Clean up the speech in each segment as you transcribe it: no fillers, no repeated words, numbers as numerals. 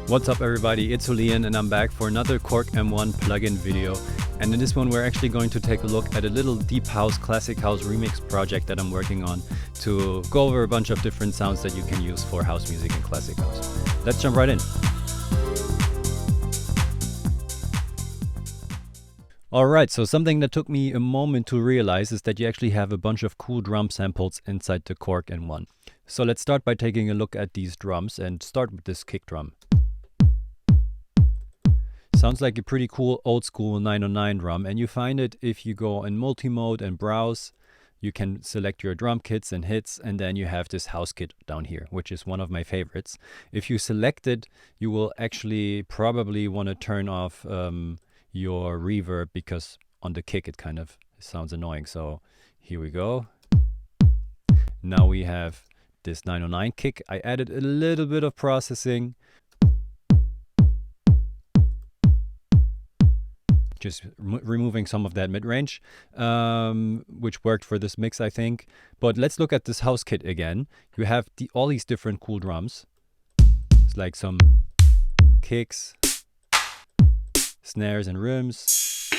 What's up everybody, it's Julian and I'm back for another Korg M1 Plug-in video. And in this one we're actually going to take a look at a little deep house, classic house remix project that I'm working on to go over a bunch of different sounds that you can use for house music and classic house. Let's jump right in. Alright, so something that took me a moment to realize is that you actually have a bunch of cool drum samples inside the Korg M1. So let's start by taking a look at these drums and start with this kick drum. Sounds like a pretty cool old school 909 drum, and you find it if you go in multi-mode and browse. You can select your drum kits and hits, and then you have this house kit down here, which is one of my favorites. If you select it, you will actually probably want to turn off your reverb, because on the kick it kind of sounds annoying. So here we go. Now we have this 909 kick. I added a little bit of processing. Just removing some of that mid-range, which worked for this mix, I think. But let's look at this house kit again. You have all these different cool drums. It's like some kicks, snares and rims,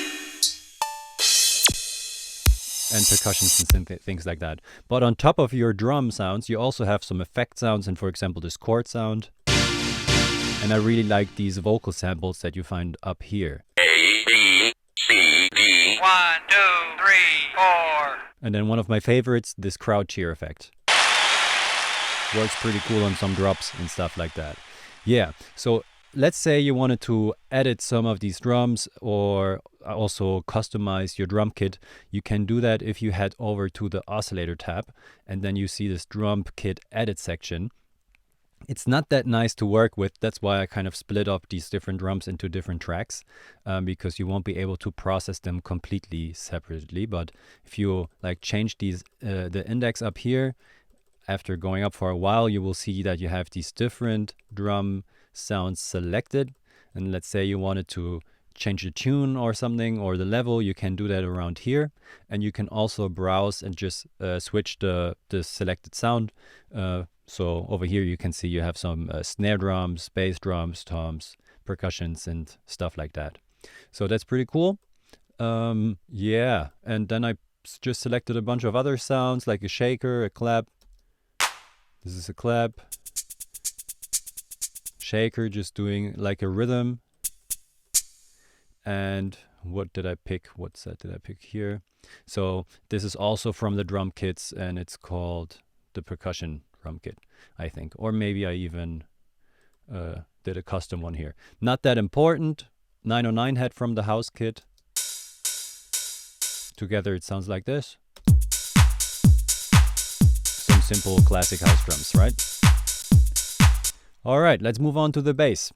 and percussions and things like that. But on top of your drum sounds, you also have some effect sounds, and for example, this chord sound. And I really like these vocal samples that you find up here. D. 1, 2, 3, 4. And then one of my favorites, this crowd cheer effect. Works pretty cool on some drops and stuff like that. Yeah, so let's say you wanted to edit some of these drums or also customize your drum kit. You can do that if you head over to the oscillator tab, and then you see this drum kit edit section. It's not that nice to work with. That's why I kind of split up these different drums into different tracks, because you won't be able to process them completely separately. But if you like change these the index up here, after going up for a while, you will see that you have these different drum sounds selected. And let's say you wanted to change the tune or something, or the level, you can do that around here. And you can also browse and just switch the selected sound. So over here you can see you have some snare drums, bass drums, toms, percussions and stuff like that. So that's pretty cool. Yeah, and then I just selected a bunch of other sounds like a shaker, a clap. This is a clap. Shaker, just doing like a rhythm. And what did I pick? What set did I pick here? So this is also from the drum kits, and it's called the percussion drum kit, I think. Or maybe I even did a custom one here. Not that important. 909 head from the house kit. Together it sounds like this. Some simple classic house drums, right? All right, let's move on to the bass.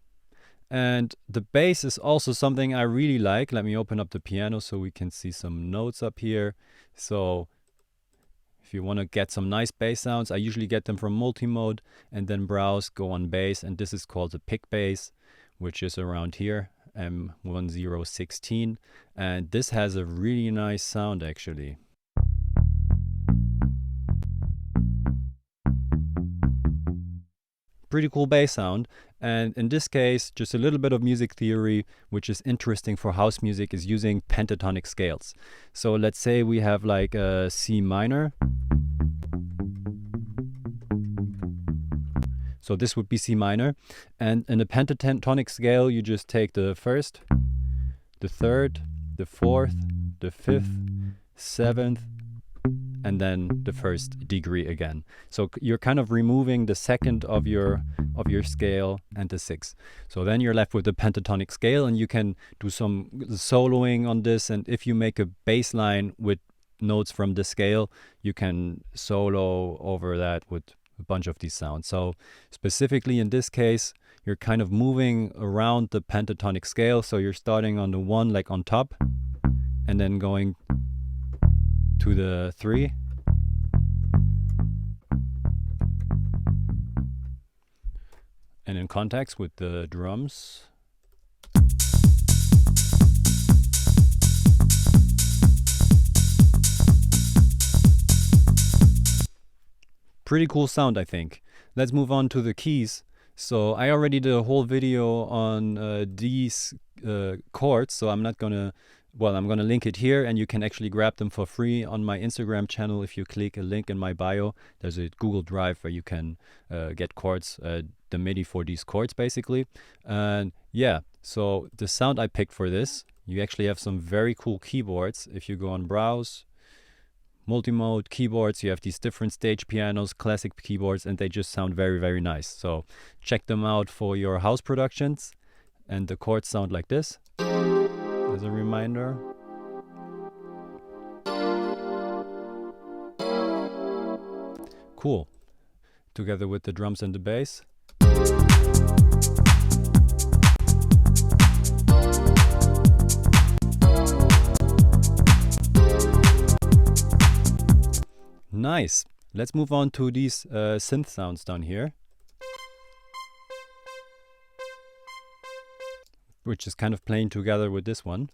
And the bass is also something I really like. Let me open up the piano so we can see some notes up here. So if you want to get some nice bass sounds, I usually get them from multi-mode and then browse, go on bass. And this is called the pick bass, which is around here, M1016. And this has a really nice sound actually. Pretty cool bass sound. And in this case, just a little bit of music theory, which is interesting for house music, is using pentatonic scales. So let's say we have like a C minor. So this would be C minor. And in a pentatonic scale, you just take the first, the third, the fourth, the fifth, seventh, and then the first degree again. So you're kind of removing the second of your scale and the sixth. So then you're left with the pentatonic scale, and you can do some soloing on this. And if you make a bass line with notes from the scale, you can solo over that with a bunch of these sounds. So specifically in this case, you're kind of moving around the pentatonic scale. So you're starting on the 1 like on top, and then going to the 3, and in context with the drums. Pretty cool sound, I think. Let's move on to the keys. So I already did a whole video on these chords, so I'm not gonna, well, I'm gonna link it here, and you can actually grab them for free on my Instagram channel. If you click a link in my bio, there's a Google Drive where you can get chords, the MIDI for these chords basically. And yeah, so the sound I picked for this, you actually have some very cool keyboards. If you go on Browse, multi-mode keyboards, you have these different stage pianos, classic keyboards, and they just sound very, very nice. So check them out for your house productions. And the chords sound like this, as a reminder. Cool. Together with the drums and the bass. Nice. Let's move on to these synth sounds down here, which is kind of playing together with this one.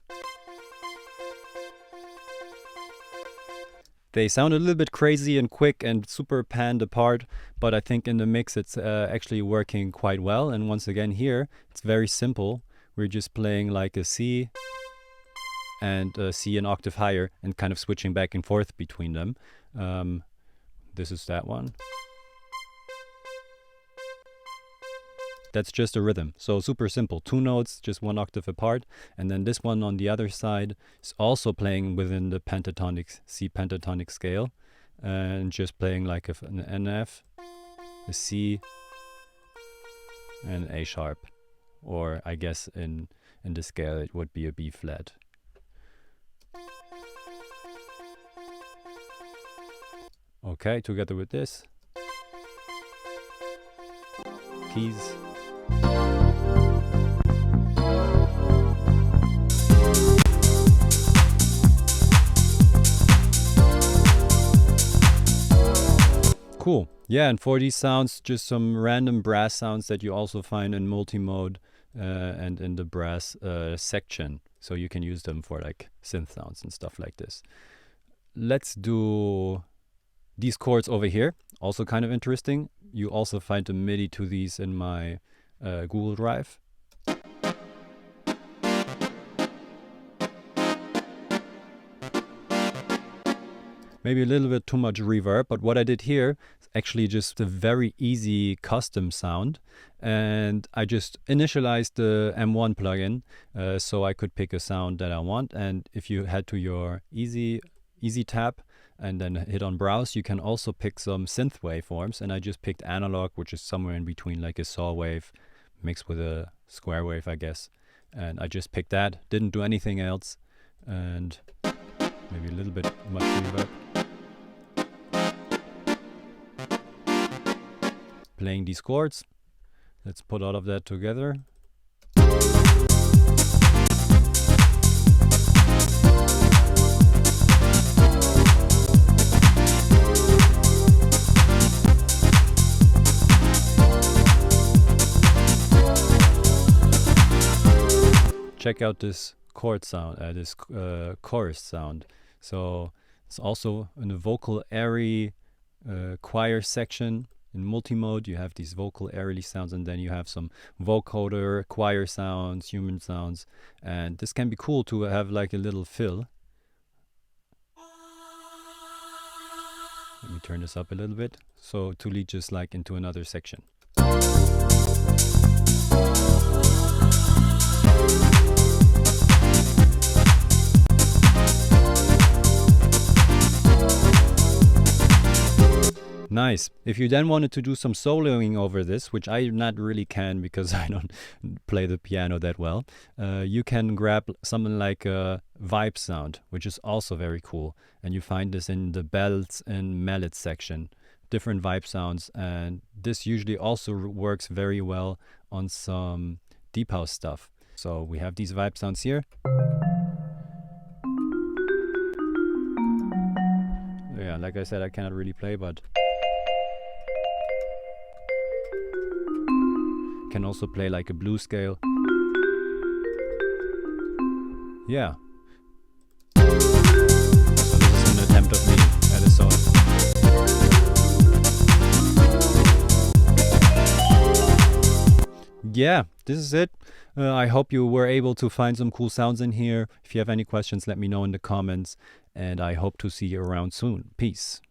They sound a little bit crazy and quick and super panned apart, but I think in the mix it's actually working quite well. And once again here, it's very simple. We're just playing like a C and a C an octave higher and kind of switching back and forth between them. This is that one. That's just a rhythm. So super simple. 2 notes, just 1 octave apart. And then this one on the other side is also playing within the pentatonic, C pentatonic scale. And just playing like an NF, a C, and an A sharp. Or I guess in the scale it would be a B flat. Okay, together with this. Keys. Cool. Yeah, and for these sounds, just some random brass sounds that you also find in multi-mode and in the brass section. So you can use them for like synth sounds and stuff like this. Let's do these chords over here, also kind of interesting. You also find the MIDI to these in my Google Drive. Maybe a little bit too much reverb, but what I did here is actually just a very easy custom sound. And I just initialized the M1 plugin so I could pick a sound that I want. And if you head to your easy tab, and then hit on browse, you can also pick some synth waveforms, and I just picked analog, which is somewhere in between like a saw wave mixed with a square wave, I guess. And I just picked that, didn't do anything else, and maybe a little bit much reverb. Playing these chords. Let's put all of that together. Check out this chord sound, this chorus sound. So it's also in the vocal airy choir section. In multi-mode, you have these vocal airy sounds, and then you have some vocoder, choir sounds, human sounds. And this can be cool to have like a little fill. Let me turn this up a little bit. So to lead just like into another section. Nice. If you then wanted to do some soloing over this, which I not really can because I don't play the piano that well, you can grab something like a vibe sound, which is also very cool. And you find this in the bells and mallets section, different vibe sounds. And this usually also works very well on some deep house stuff. So we have these vibe sounds here. Yeah, like I said, I cannot really play, but can also play like a blues scale. Yeah. So this is an attempt of me at a song. Yeah, this is it. I hope you were able to find some cool sounds in here. If you have any questions, let me know in the comments. And I hope to see you around soon. Peace.